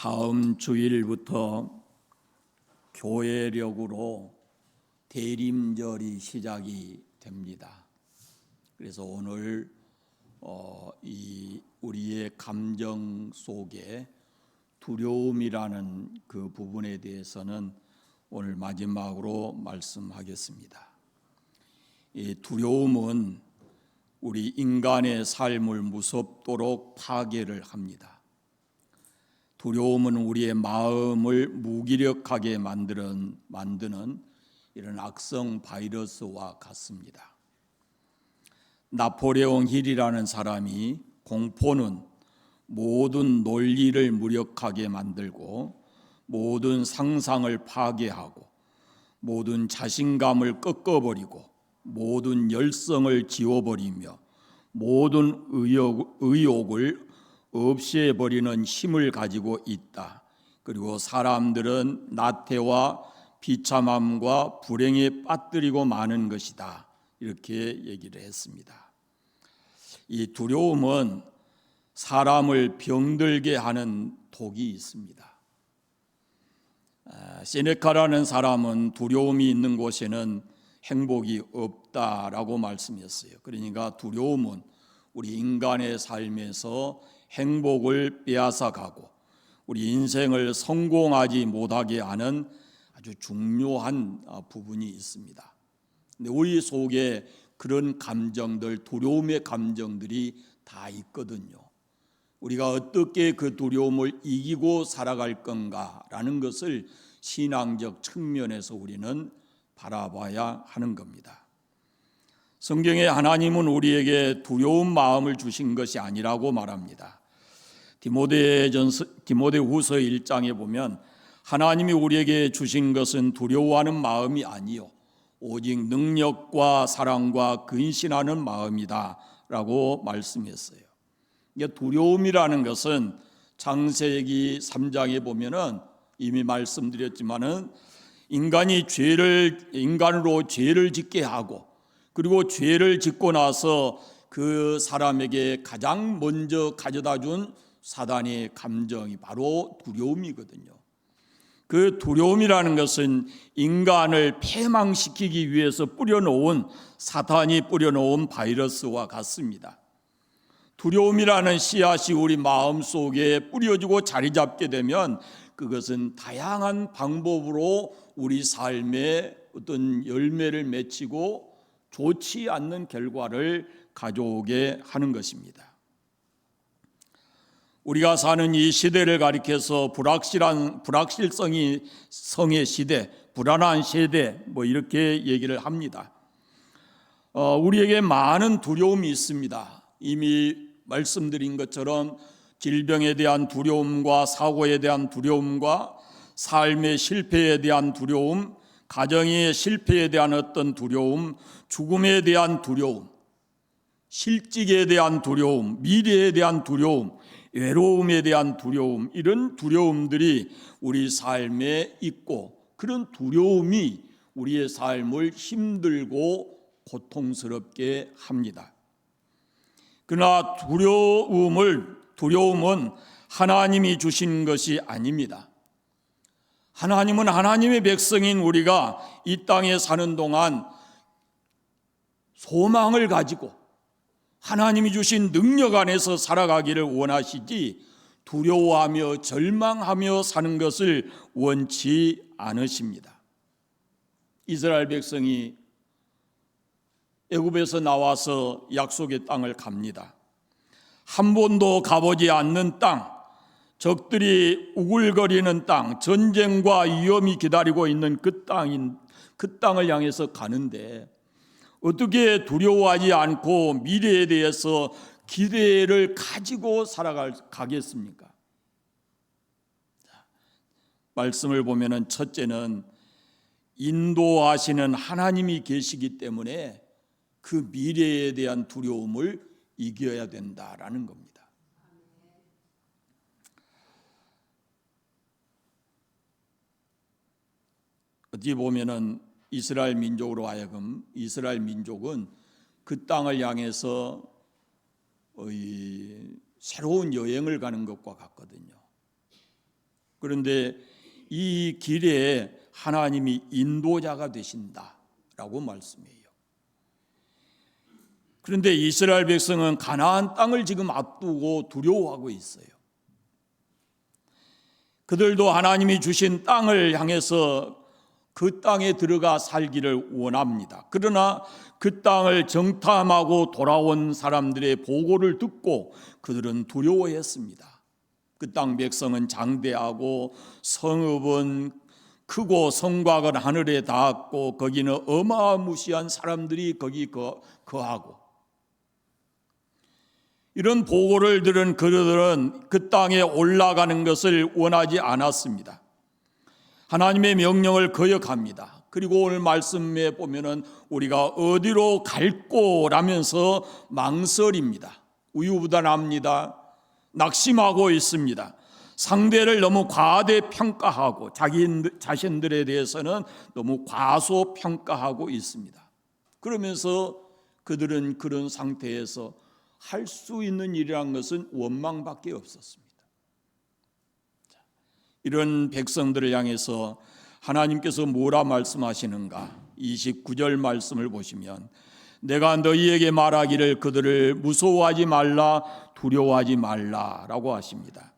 다음 주일부터 교회력으로 대림절이 시작이 됩니다. 그래서 오늘 우리의 감정 속에 두려움이라는 그 부분에 대해서는 오늘 마지막으로 말씀하겠습니다. 이 두려움은 우리 인간의 삶을 무섭도록 파괴를 합니다. 두려움은 우리의 마음을 무기력하게 만드는 이런 악성 바이러스와 같습니다. 나폴레옹 힐이라는 사람이 공포는 모든 논리를 무력하게 만들고 모든 상상을 파괴하고 모든 자신감을 꺾어버리고 모든 열성을 지워버리며 모든 의욕을 없애버리는 힘을 가지고 있다. 그리고 사람들은 나태와 비참함과 불행에 빠뜨리고 마는 것이다. 이렇게 얘기를 했습니다. 이 두려움은 사람을 병들게 하는 독이 있습니다. 세네카라는 사람은 두려움이 있는 곳에는 행복이 없다라고 말씀했어요. 그러니까 두려움은 우리 인간의 삶에서 행복을 빼앗아가고 우리 인생을 성공하지 못하게 하는 아주 중요한 부분이 있습니다. 근데 우리 속에 그런 감정들, 두려움의 감정들이 다 있거든요. 우리가 어떻게 그 두려움을 이기고 살아갈 건가라는 것을 신앙적 측면에서 우리는 바라봐야 하는 겁니다. 성경에 하나님은 우리에게 두려운 마음을 주신 것이 아니라고 말합니다. 디모데후서 1장에 보면 하나님이 우리에게 주신 것은 두려워하는 마음이 아니요 오직 능력과 사랑과 근신하는 마음이다 라고 말씀했어요. 두려움이라는 것은 창세기 3장에 보면은 이미 말씀드렸지만은 인간으로 죄를 짓게 하고 그리고 죄를 짓고 나서 그 사람에게 가장 먼저 가져다 준 사단의 감정이 바로 두려움이거든요. 그 두려움이라는 것은 인간을 패망시키기 위해서 사탄이 뿌려놓은 바이러스와 같습니다. 두려움이라는 씨앗이 우리 마음속에 뿌려지고 자리 잡게 되면 그것은 다양한 방법으로 우리 삶에 어떤 열매를 맺히고 좋지 않는 결과를 가져오게 하는 것입니다. 우리가 사는 이 시대를 가리켜서 불확실성의 시대, 불안한 시대 이렇게 얘기를 합니다. 우리에게 많은 두려움이 있습니다. 이미 말씀드린 것처럼 질병에 대한 두려움과 사고에 대한 두려움과 삶의 실패에 대한 두려움, 가정의 실패에 대한 어떤 두려움, 죽음에 대한 두려움, 실직에 대한 두려움, 미래에 대한 두려움, 외로움에 대한 두려움, 이런 두려움들이 우리 삶에 있고 그런 두려움이 우리의 삶을 힘들고 고통스럽게 합니다. 그러나 두려움은 하나님이 주신 것이 아닙니다. 하나님은 하나님의 백성인 우리가 이 땅에 사는 동안 소망을 가지고 하나님이 주신 능력 안에서 살아가기를 원하시지 두려워하며 절망하며 사는 것을 원치 않으십니다. 이스라엘 백성이 애굽에서 나와서 약속의 땅을 갑니다. 한 번도 가보지 않는 땅, 적들이 우글거리는 땅, 전쟁과 위험이 기다리고 있는 그 땅을 향해서 가는데 어떻게 두려워하지 않고 미래에 대해서 기대를 가지고 살아가겠습니까? 말씀을 보면은 첫째는 인도하시는 하나님이 계시기 때문에 그 미래에 대한 두려움을 이겨야 된다라는 겁니다. 어찌 보면은 이스라엘 민족으로 하여금 이스라엘 민족은 그 땅을 향해서 새로운 여행을 가는 것과 같거든요. 그런데 이 길에 하나님이 인도자가 되신다라고 말씀해요. 그런데 이스라엘 백성은 가나안 땅을 지금 앞두고 두려워하고 있어요. 그들도 하나님이 주신 땅을 향해서 그 땅에 들어가 살기를 원합니다. 그러나 그 땅을 정탐하고 돌아온 사람들의 보고를 듣고 그들은 두려워했습니다. 그 땅 백성은 장대하고 성읍은 크고 성곽은 하늘에 닿았고 거기는 어마무시한 사람들이 거기 거하고, 이런 보고를 들은 그들은 그 땅에 올라가는 것을 원하지 않았습니다. 하나님의 명령을 거역합니다. 그리고 오늘 말씀에 보면은 우리가 어디로 갈꼬라면서 망설입니다. 우유부단합니다. 낙심하고 있습니다. 상대를 너무 과대평가하고 자기 자신들에 대해서는 너무 과소평가하고 있습니다. 그러면서 그들은 그런 상태에서 할 수 있는 일이란 것은 원망밖에 없었습니다. 이런 백성들을 향해서 하나님께서 뭐라 말씀하시는가? 29절 말씀을 보시면 내가 너희에게 말하기를 그들을 무서워하지 말라 두려워하지 말라라고 하십니다.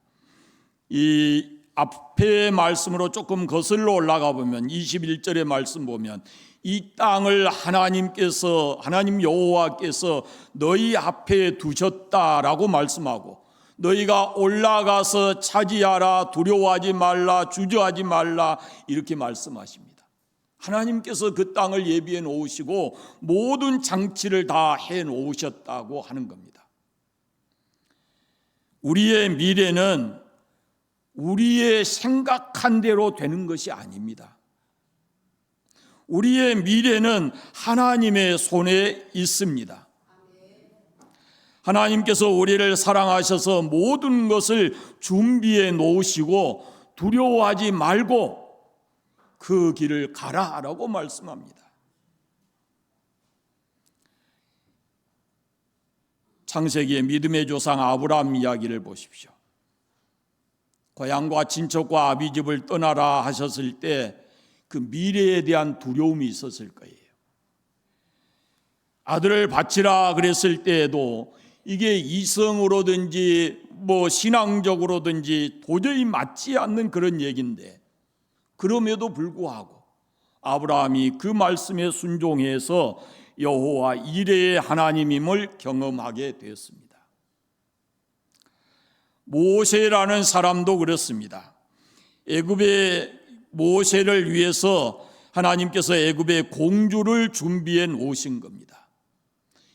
이 앞의 말씀으로 조금 거슬러 올라가 보면 21절의 말씀 보면 이 땅을 하나님 여호와께서 너희 앞에 두셨다라고 말씀하고 너희가 올라가서 차지하라 두려워하지 말라 주저하지 말라 이렇게 말씀하십니다. 하나님께서 그 땅을 예비해 놓으시고 모든 장치를 다 해 놓으셨다고 하는 겁니다. 우리의 미래는 우리의 생각한 대로 되는 것이 아닙니다. 우리의 미래는 하나님의 손에 있습니다. 하나님께서 우리를 사랑하셔서 모든 것을 준비해 놓으시고 두려워하지 말고 그 길을 가라라고 말씀합니다. 창세기의 믿음의 조상 아브라함 이야기를 보십시오. 고향과 친척과 아비집을 떠나라 하셨을 때 그 미래에 대한 두려움이 있었을 거예요. 아들을 바치라 그랬을 때에도 이게 이성으로든지 신앙적으로든지 도저히 맞지 않는 그런 얘기인데 그럼에도 불구하고 아브라함이 그 말씀에 순종해서 여호와 이레의 하나님임을 경험하게 되었습니다. 모세라는 사람도 그렇습니다. 애굽의 모세를 위해서 하나님께서 애굽의 공주를 준비해 놓으신 겁니다.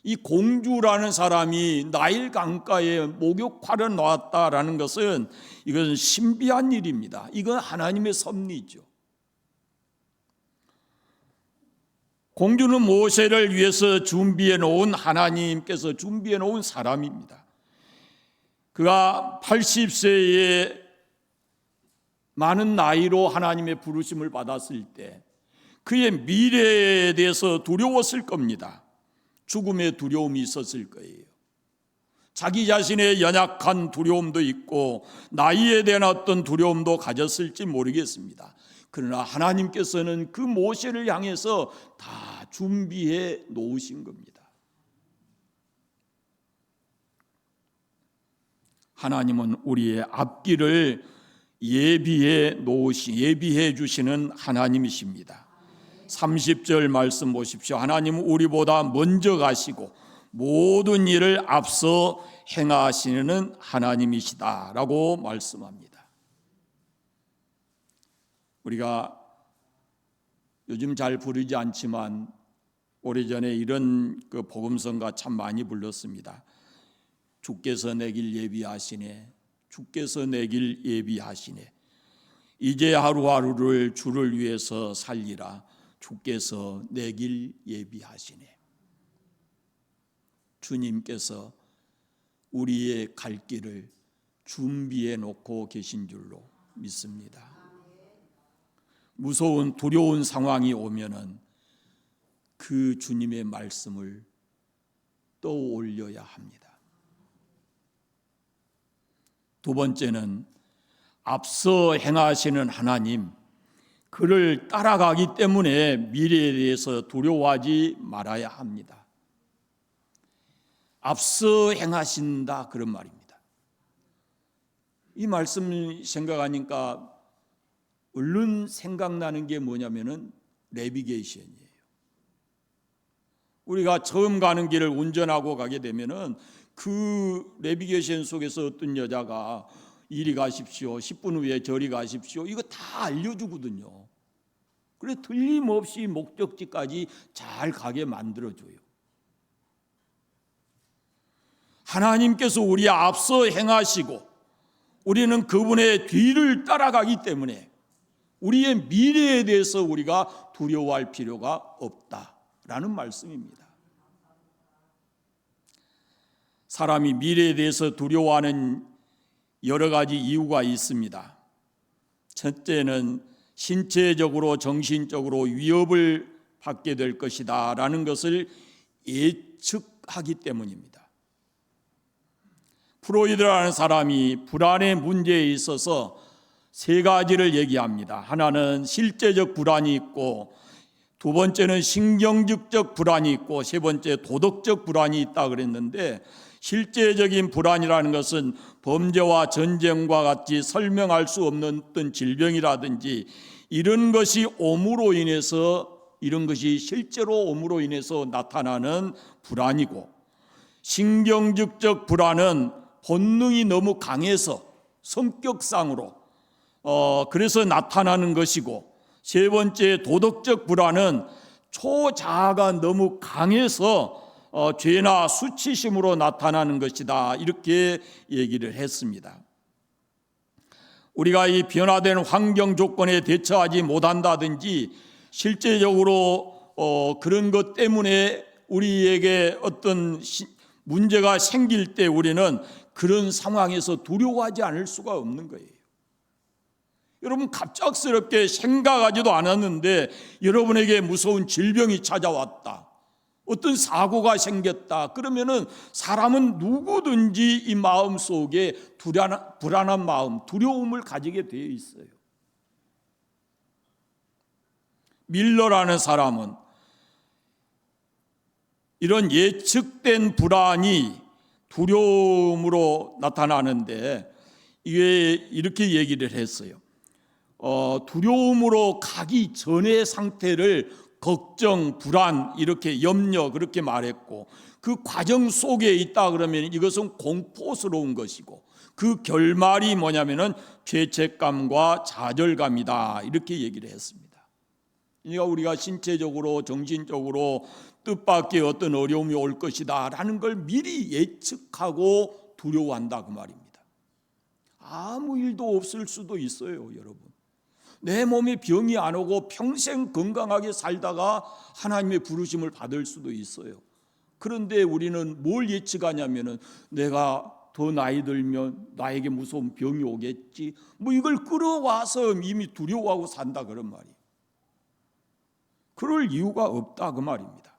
이 공주라는 사람이 나일 강가에 목욕하러 나왔다라는 것은 이건 신비한 일입니다. 이건 하나님의 섭리죠. 공주는 모세를 위해서 준비해 놓은 하나님께서 준비해 놓은 사람입니다. 그가 80세에 많은 나이로 하나님의 부르심을 받았을 때 그의 미래에 대해서 두려웠을 겁니다. 죽음의 두려움이 있었을 거예요. 자기 자신의 연약한 두려움도 있고 나이에 대한 어떤 두려움도 가졌을지 모르겠습니다. 그러나 하나님께서는 그 모세를 향해서 다 준비해 놓으신 겁니다. 하나님은 우리의 앞길을 예비해 주시는 하나님이십니다. 30절 말씀 보십시오. 하나님은 우리보다 먼저 가시고 모든 일을 앞서 행하시는 하나님이시다라고 말씀합니다. 우리가 요즘 잘 부르지 않지만 오래전에 이런 복음성가 참 많이 불렀습니다. 주께서 내 길 예비하시네. 주께서 내 길 예비하시네. 이제 하루하루를 주를 위해서 살리라. 주께서 내 길 예비하시네. 주님께서 우리의 갈 길을 준비해 놓고 계신 줄로 믿습니다. 무서운 두려운 상황이 오면은 그 주님의 말씀을 떠올려야 합니다. 두 번째는 앞서 행하시는 하나님, 그를 따라가기 때문에 미래에 대해서 두려워하지 말아야 합니다. 앞서 행하신다, 그런 말입니다. 이 말씀 생각하니까 얼른 생각나는 게 뭐냐면은 내비게이션이에요. 우리가 처음 가는 길을 운전하고 가게 되면은 그 내비게이션 속에서 어떤 여자가 이리 가십시오, 10분 후에 저리 가십시오, 이거 다 알려주거든요. 그래 틀림없이 목적지까지 잘 가게 만들어줘요. 하나님께서 우리 앞서 행하시고 우리는 그분의 뒤를 따라가기 때문에 우리의 미래에 대해서 우리가 두려워할 필요가 없다라는 말씀입니다. 사람이 미래에 대해서 두려워하는 여러 가지 이유가 있습니다. 첫째는 신체적으로 정신적으로 위협을 받게 될 것이다 라는 것을 예측하기 때문입니다. 프로이드라는 사람이 불안의 문제에 있어서 세 가지를 얘기합니다. 하나는 실제적 불안이 있고, 두 번째는 신경질적 불안이 있고, 세 번째 도덕적 불안이 있다 그랬는데, 실제적인 불안이라는 것은 범죄와 전쟁과 같이 설명할 수 없는 어떤 질병이라든지 이런 것이 옴으로 인해서, 이런 것이 실제로 옴으로 인해서 나타나는 불안이고, 신경질적 불안은 본능이 너무 강해서 성격상으로 그래서 나타나는 것이고, 세 번째 도덕적 불안은 초자아가 너무 강해서 죄나 수치심으로 나타나는 것이다, 이렇게 얘기를 했습니다. 우리가 이 변화된 환경 조건에 대처하지 못한다든지 실제적으로 그런 것 때문에 우리에게 어떤 문제가 생길 때 우리는 그런 상황에서 두려워하지 않을 수가 없는 거예요. 여러분, 갑작스럽게 생각하지도 않았는데 여러분에게 무서운 질병이 찾아왔다, 어떤 사고가 생겼다, 그러면은 사람은 누구든지 이 마음 속에 불안한 마음, 두려움을 가지게 되어 있어요. 밀러라는 사람은 이런 예측된 불안이 두려움으로 나타나는데 이게 이렇게 얘기를 했어요. 두려움으로 가기 전의 상태를 걱정, 불안, 이렇게 염려, 그렇게 말했고, 그 과정 속에 있다 그러면 이것은 공포스러운 것이고, 그 결말이 뭐냐면은 죄책감과 좌절감이다, 이렇게 얘기를 했습니다. 그러니까 우리가 신체적으로 정신적으로 뜻밖의 어떤 어려움이 올 것이다 라는 걸 미리 예측하고 두려워한다, 그 말입니다. 아무 일도 없을 수도 있어요, 여러분. 내 몸에 병이 안 오고 평생 건강하게 살다가 하나님의 부르심을 받을 수도 있어요. 그런데 우리는 뭘 예측하냐면은 내가 더 나이 들면 나에게 무서운 병이 오겠지, 뭐 이걸 끌어와서 이미 두려워하고 산다, 그런 말이에요. 그럴 이유가 없다, 그 말입니다.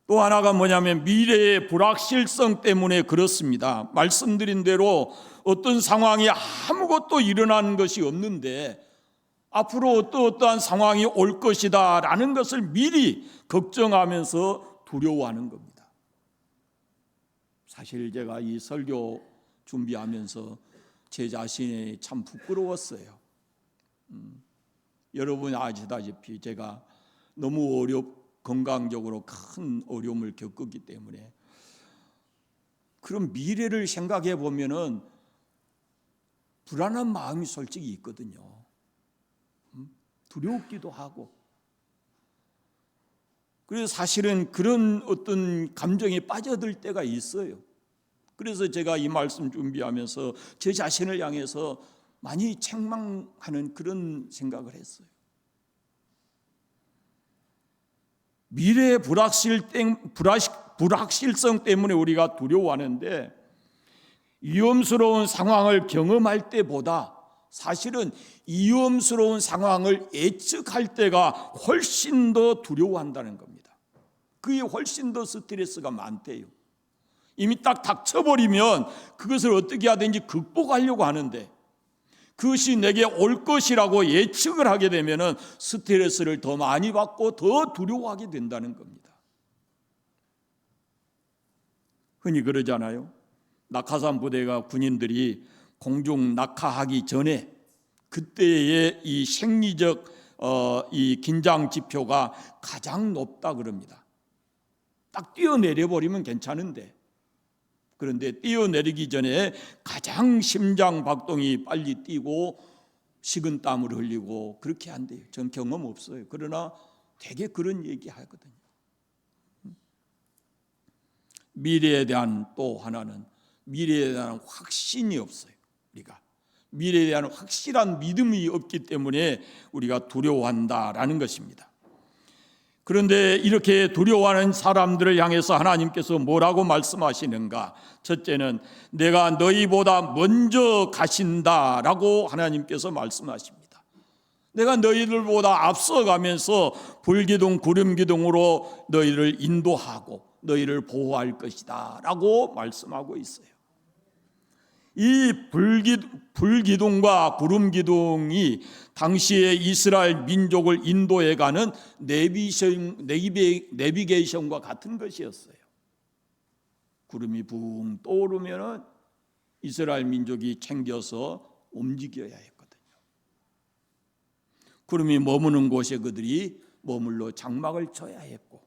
또 하나가 뭐냐면 미래의 불확실성 때문에 그렇습니다. 말씀드린 대로 어떤 상황이 아무것도 일어나는 것이 없는데 앞으로 어떠한 상황이 올 것이다 라는 것을 미리 걱정하면서 두려워하는 겁니다. 사실 제가 이 설교 준비하면서 제 자신이 참 부끄러웠어요. 여러분이 아시다시피 제가 너무 건강적으로 큰 어려움을 겪었기 때문에, 그럼 미래를 생각해 보면은 불안한 마음이 솔직히 있거든요. 두렵기도 하고. 그래서 사실은 그런 어떤 감정에 빠져들 때가 있어요. 그래서 제가 이 말씀 준비하면서 제 자신을 향해서 많이 책망하는 그런 생각을 했어요. 미래의 불확실성 때문에 우리가 두려워하는데, 위험스러운 상황을 경험할 때보다 사실은 위험스러운 상황을 예측할 때가 훨씬 더 두려워한다는 겁니다. 그게 훨씬 더 스트레스가 많대요. 이미 딱 닥쳐버리면 그것을 어떻게 하든지 극복하려고 하는데, 그것이 내게 올 것이라고 예측을 하게 되면은 스트레스를 더 많이 받고 더 두려워하게 된다는 겁니다. 흔히 그러잖아요. 낙하산 부대가 군인들이 공중 낙하하기 전에 그때의 이 생리적 이 긴장 지표가 가장 높다 그럽니다. 딱 뛰어내려 버리면 괜찮은데, 그런데 뛰어내리기 전에 가장 심장 박동이 빨리 뛰고 식은땀을 흘리고 그렇게 한대요. 전 경험 없어요. 그러나 되게 그런 얘기 하거든요. 미래에 대한 또 하나는 미래에 대한 확신이 없어요. 우리가 미래에 대한 확실한 믿음이 없기 때문에 우리가 두려워한다라는 것입니다. 그런데 이렇게 두려워하는 사람들을 향해서 하나님께서 뭐라고 말씀하시는가? 첫째는 내가 너희보다 먼저 가신다라고 하나님께서 말씀하십니다. 내가 너희들보다 앞서가면서 불기둥 구름기둥으로 너희를 인도하고 너희를 보호할 것이다 라고 말씀하고 있어요. 이 불기둥과 구름기둥이 당시에 이스라엘 민족을 인도해가는 내비게이션과 같은 것이었어요. 구름이 붕 떠오르면 이스라엘 민족이 챙겨서 움직여야 했거든요. 구름이 머무는 곳에 그들이 머물러 장막을 쳐야 했고,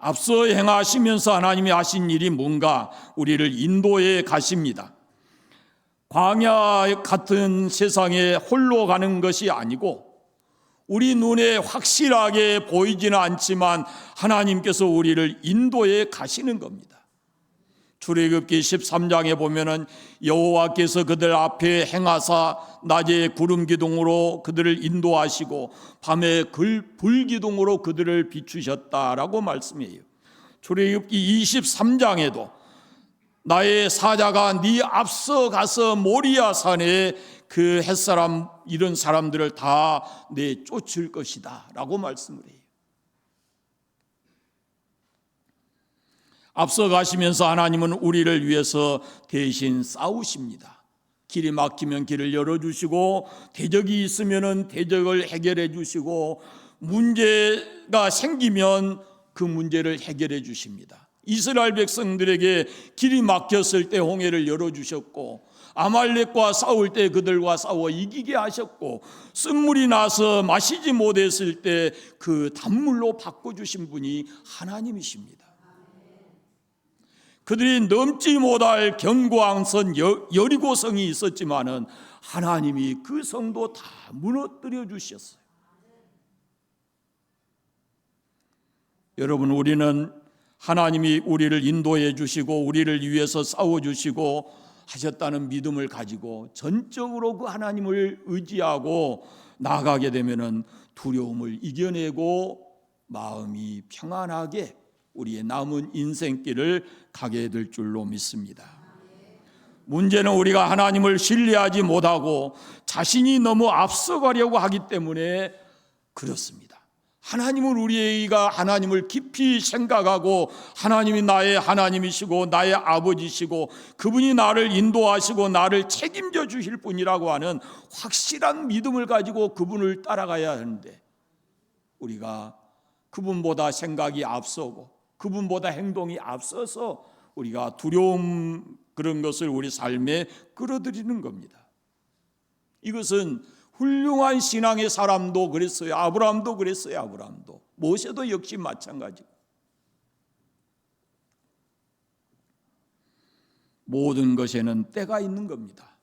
앞서 행하시면서 하나님이 하신 일이 뭔가? 우리를 인도해 가십니다. 광야 같은 세상에 홀로 가는 것이 아니고 우리 눈에 확실하게 보이지는 않지만 하나님께서 우리를 인도해 가시는 겁니다. 출애굽기 13장에 보면은 여호와께서 그들 앞에 행하사 낮에 구름기둥으로 그들을 인도하시고 밤에 불기둥으로 그들을 비추셨다라고 말씀해요. 출애굽기 23장에도 나의 사자가 네 앞서 가서 모리아 산에 그 햇사람 이런 사람들을 다 내쫓을 것이다 라고 말씀을 해요. 앞서 가시면서 하나님은 우리를 위해서 대신 싸우십니다. 길이 막히면 길을 열어주시고, 대적이 있으면 대적을 해결해 주시고, 문제가 생기면 그 문제를 해결해 주십니다. 이스라엘 백성들에게 길이 막혔을 때 홍해를 열어주셨고, 아말렉과 싸울 때 그들과 싸워 이기게 하셨고, 쓴물이 나서 마시지 못했을 때 그 단물로 바꿔주신 분이 하나님이십니다. 그들이 넘지 못할 견고한 선 여리고성이 있었지만은 하나님이 그 성도 다 무너뜨려 주셨어요. 여러분, 우리는 하나님이 우리를 인도해 주시고 우리를 위해서 싸워 주시고 하셨다는 믿음을 가지고 전적으로 그 하나님을 의지하고 나아가게 되면은 두려움을 이겨내고 마음이 평안하게 우리의 남은 인생길을 가게 될 줄로 믿습니다. 문제는 우리가 하나님을 신뢰하지 못하고 자신이 너무 앞서가려고 하기 때문에 그렇습니다. 하나님은 우리가 하나님을 깊이 생각하고 하나님이 나의 하나님이시고 나의 아버지시고 그분이 나를 인도하시고 나를 책임져 주실 분이라고 하는 확실한 믿음을 가지고 그분을 따라가야 하는데, 우리가 그분보다 생각이 앞서고 그분보다 행동이 앞서서 우리가 두려움 그런 것을 우리 삶에 끌어들이는 겁니다. 이것은 훌륭한 신앙의 사람도 그랬어요. 아브라함도 그랬어요. 아브라함도, 모세도 역시 마찬가지고. 모든 것에는 때가 있는 겁니다.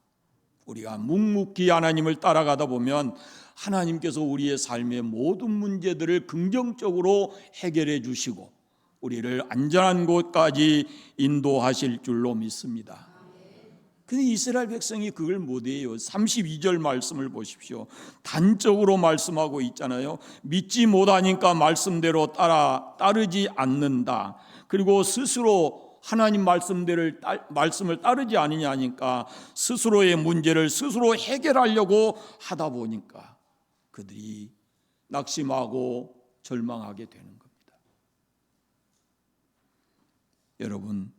우리가 묵묵히 하나님을 따라가다 보면 하나님께서 우리의 삶의 모든 문제들을 긍정적으로 해결해 주시고 우리를 안전한 곳까지 인도하실 줄로 믿습니다. 근데 이스라엘 백성이 그걸 못해요. 32절 말씀을 보십시오. 단적으로 말씀하고 있잖아요. 믿지 못하니까 말씀대로 따르지 않는다. 그리고 스스로 하나님 말씀을 따르지 않으냐니까 스스로의 문제를 스스로 해결하려고 하다 보니까 그들이 낙심하고 절망하게 되는 겁니다. 여러분,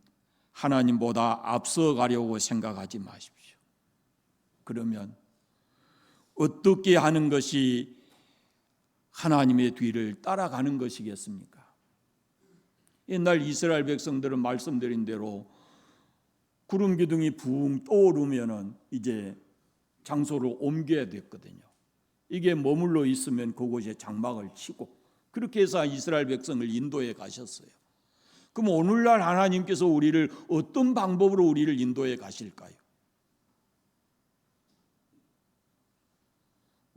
하나님보다 앞서가려고 생각하지 마십시오. 그러면 어떻게 하는 것이 하나님의 뒤를 따라가는 것이겠습니까? 옛날 이스라엘 백성들은 말씀드린 대로 구름 기둥이 붕 떠오르면은 이제 장소를 옮겨야 됐거든요. 이게 머물러 있으면 그곳에 장막을 치고 그렇게 해서 이스라엘 백성을 인도해 가셨어요. 그럼 오늘날 하나님께서 우리를 어떤 방법으로 우리를 인도해 가실까요?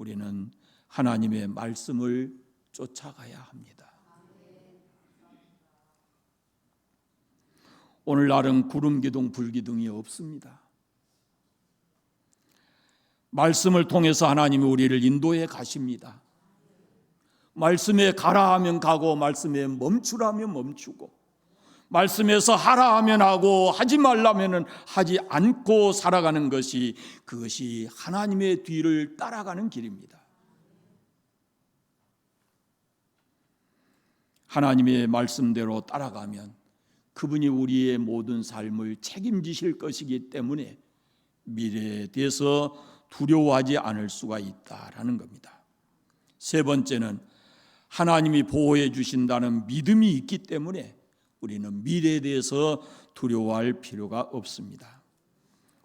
우리는 하나님의 말씀을 쫓아가야 합니다. 오늘날은 구름 기둥, 불 기둥이 없습니다. 말씀을 통해서 하나님이 우리를 인도해 가십니다. 말씀에 가라 하면 가고 말씀에 멈추라면 멈추고 말씀에서 하라 하면 하고 하지 말라면 하지 않고 살아가는 것이 그것이 하나님의 뒤를 따라가는 길입니다. 하나님의 말씀대로 따라가면 그분이 우리의 모든 삶을 책임지실 것이기 때문에 미래에 대해서 두려워하지 않을 수가 있다라는 겁니다. 세 번째는 하나님이 보호해 주신다는 믿음이 있기 때문에 우리는 미래에 대해서 두려워할 필요가 없습니다.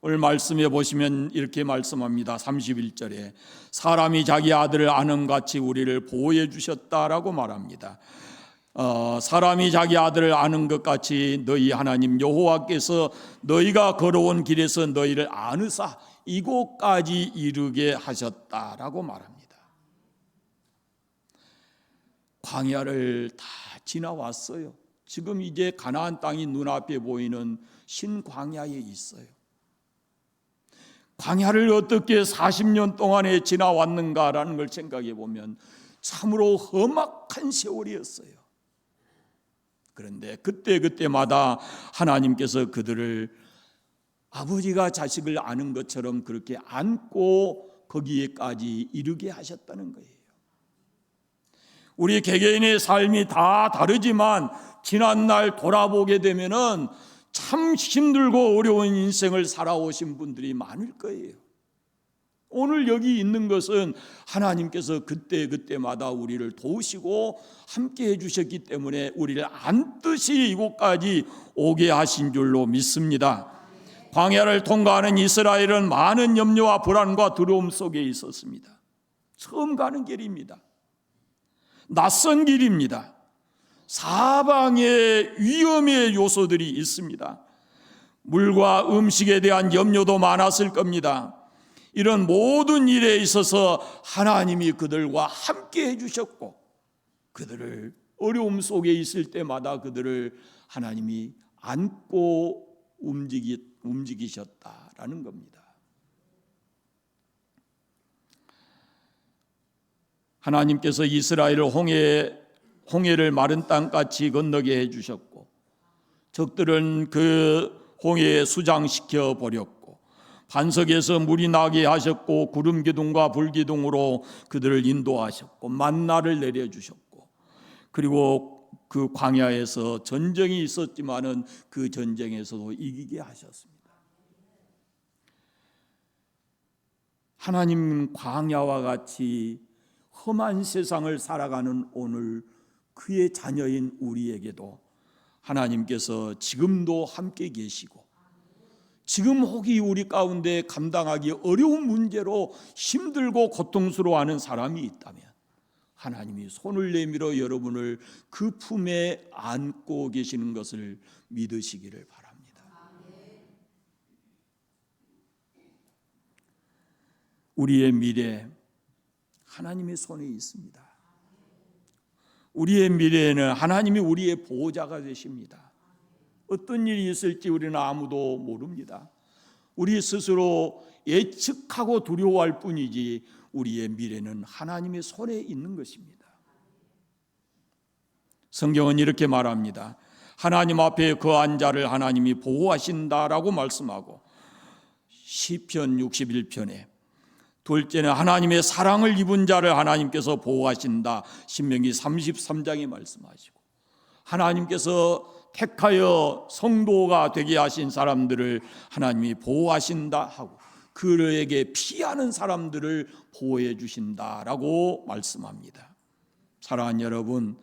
오늘 말씀해 보시면 이렇게 말씀합니다. 31절에 사람이 자기 아들을 아는 같이 우리를 보호해 주셨다라고 말합니다. 사람이 자기 아들을 아는 것 같이 너희 하나님 여호와께서 너희가 걸어온 길에서 너희를 아느사 이곳까지 이르게 하셨다라고 말합니다. 광야를 다 지나왔어요. 지금 이제 가나안 땅이 눈앞에 보이는 신광야에 있어요. 광야를 어떻게 40년 동안에 지나왔는가라는 걸 생각해 보면 참으로 험악한 세월이었어요. 그런데 그때마다 하나님께서 그들을 아버지가 자식을 아는 것처럼 그렇게 안고 거기에까지 이르게 하셨다는 거예요. 우리 개개인의 삶이 다 다르지만 지난날 돌아보게 되면은 참 힘들고 어려운 인생을 살아오신 분들이 많을 거예요. 오늘 여기 있는 것은 하나님께서 그때마다 우리를 도우시고 함께 해주셨기 때문에 우리를 안듯이 이곳까지 오게 하신 줄로 믿습니다. 광야를 통과하는 이스라엘은 많은 염려와 불안과 두려움 속에 있었습니다. 처음 가는 길입니다. 낯선 길입니다. 사방에 위험의 요소들이 있습니다. 물과 음식에 대한 염려도 많았을 겁니다. 이런 모든 일에 있어서 하나님이 그들과 함께 해주셨고 그들을 어려움 속에 있을 때마다 그들을 하나님이 안고 움직이셨다라는 겁니다. 하나님께서 이스라엘을 홍해를 마른 땅같이 건너게 해주셨고 적들은 그 홍해에 수장시켜 버렸고 반석에서 물이 나게 하셨고 구름 기둥과 불 기둥으로 그들을 인도하셨고 만나를 내려주셨고 그리고 그 광야에서 전쟁이 있었지만은 그 전쟁에서도 이기게 하셨습니다. 하나님 광야와 같이 험한 세상을 살아가는 오늘 그의 자녀인 우리에게도 하나님께서 지금도 함께 계시고 지금 혹이 우리 가운데 감당하기 어려운 문제로 힘들고 고통스러워하는 사람이 있다면 하나님이 손을 내밀어 여러분을 그 품에 안고 계시는 것을 믿으시기를 바랍니다. 우리의 미래 하나님의 손에 있습니다. 우리의 미래에는 하나님이 우리의 보호자가 되십니다. 어떤 일이 있을지 우리는 아무도 모릅니다. 우리 스스로 예측하고 두려워할 뿐이지 우리의 미래는 하나님의 손에 있는 것입니다. 성경은 이렇게 말합니다. 하나님 앞에 거한 자를 하나님이 보호하신다라고 말씀하고 시편 61편에 둘째는 하나님의 사랑을 입은 자를 하나님께서 보호하신다. 신명기 33장에 말씀하시고 하나님께서 택하여 성도가 되게 하신 사람들을 하나님이 보호하신다 하고 그에게 피하는 사람들을 보호해 주신다라고 말씀합니다. 사랑하는 여러분,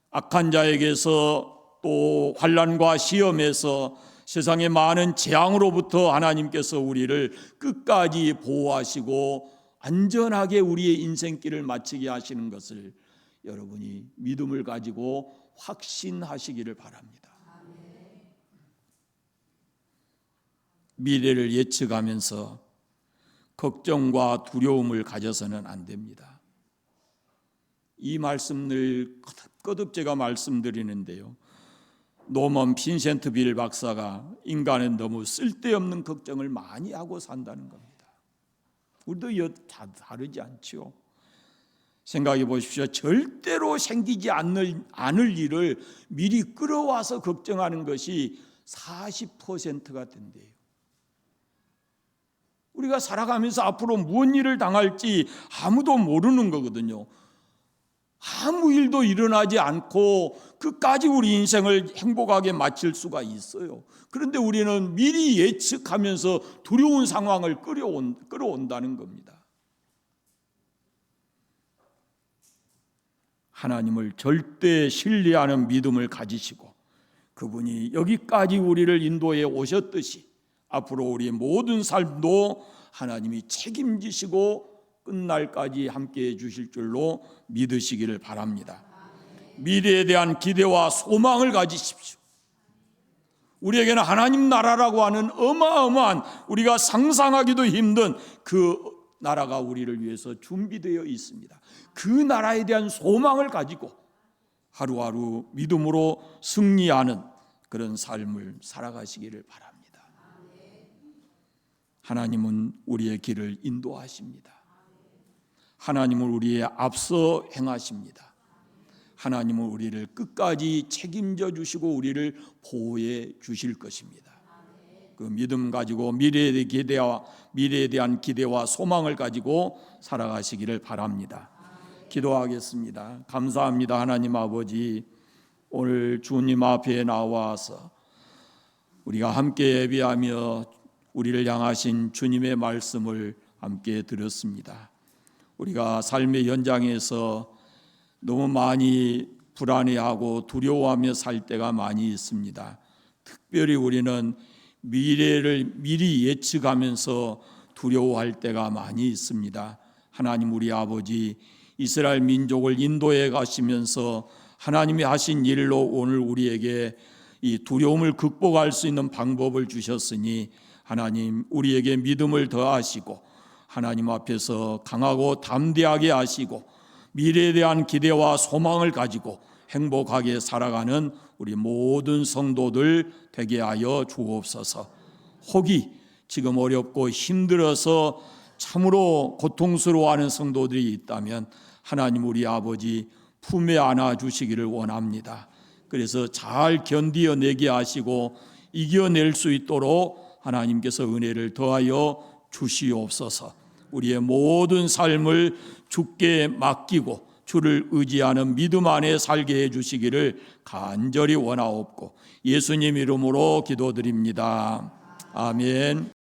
악한 자에게서 또 환난과 시험에서 세상의 많은 재앙으로부터 하나님께서 우리를 끝까지 보호하시고 안전하게 우리의 인생길을 마치게 하시는 것을 여러분이 믿음을 가지고 확신하시기를 바랍니다. 미래를 예측하면서 걱정과 두려움을 가져서는 안 됩니다. 이 말씀을 거듭 제가 말씀드리는데요, 노먼 빈센트 빌 박사가 인간은 너무 쓸데없는 걱정을 많이 하고 산다는 겁니다. 우리도 다 다르지 않죠. 생각해 보십시오. 절대로 생기지 않을 일을 미리 끌어와서 걱정하는 것이 40%가 된대요. 우리가 살아가면서 앞으로 무슨 일을 당할지 아무도 모르는 거거든요. 아무 일도 일어나지 않고 끝까지 우리 인생을 행복하게 마칠 수가 있어요. 그런데 우리는 미리 예측하면서 두려운 상황을 끌어온다는 겁니다. 하나님을 절대 신뢰하는 믿음을 가지시고 그분이 여기까지 우리를 인도해 오셨듯이 앞으로 우리의 모든 삶도 하나님이 책임지시고 끝날까지 함께해 주실 줄로 믿으시기를 바랍니다. 미래에 대한 기대와 소망을 가지십시오. 우리에게는 하나님 나라라고 하는 어마어마한, 우리가 상상하기도 힘든 그 나라가 우리를 위해서 준비되어 있습니다. 그 나라에 대한 소망을 가지고 하루하루 믿음으로 승리하는 그런 삶을 살아가시기를 바랍니다. 하나님은 우리의 길을 인도하십니다. 하나님은 우리의 앞서 행하십니다. 하나님은 우리를 끝까지 책임져 주시고 우리를 보호해 주실 것입니다. 그 믿음 가지고 미래에 대한 기대와 소망을 가지고 살아가시기를 바랍니다. 기도하겠습니다. 감사합니다. 하나님 아버지, 오늘 주님 앞에 나와서 우리가 함께 예배하며 우리를 향하신 주님의 말씀을 함께 들었습니다. 우리가 삶의 현장에서 너무 많이 불안해하고 두려워하며 살 때가 많이 있습니다. 특별히 우리는 미래를 미리 예측하면서 두려워할 때가 많이 있습니다. 하나님, 우리 아버지, 이스라엘 민족을 인도해 가시면서 하나님이 하신 일로 오늘 우리에게 이 두려움을 극복할 수 있는 방법을 주셨으니 하나님, 우리에게 믿음을 더하시고 하나님 앞에서 강하고 담대하게 하시고 미래에 대한 기대와 소망을 가지고 행복하게 살아가는 우리 모든 성도들 되게 하여 주옵소서. 혹이 지금 어렵고 힘들어서 참으로 고통스러워하는 성도들이 있다면 하나님, 우리 아버지 품에 안아 주시기를 원합니다. 그래서 잘 견디어내게 하시고 이겨낼 수 있도록 하나님께서 은혜를 더하여 주시옵소서. 우리의 모든 삶을 주께 맡기고 주를 의지하는 믿음 안에 살게 해주시기를 간절히 원하옵고 예수님 이름으로 기도드립니다. 아멘.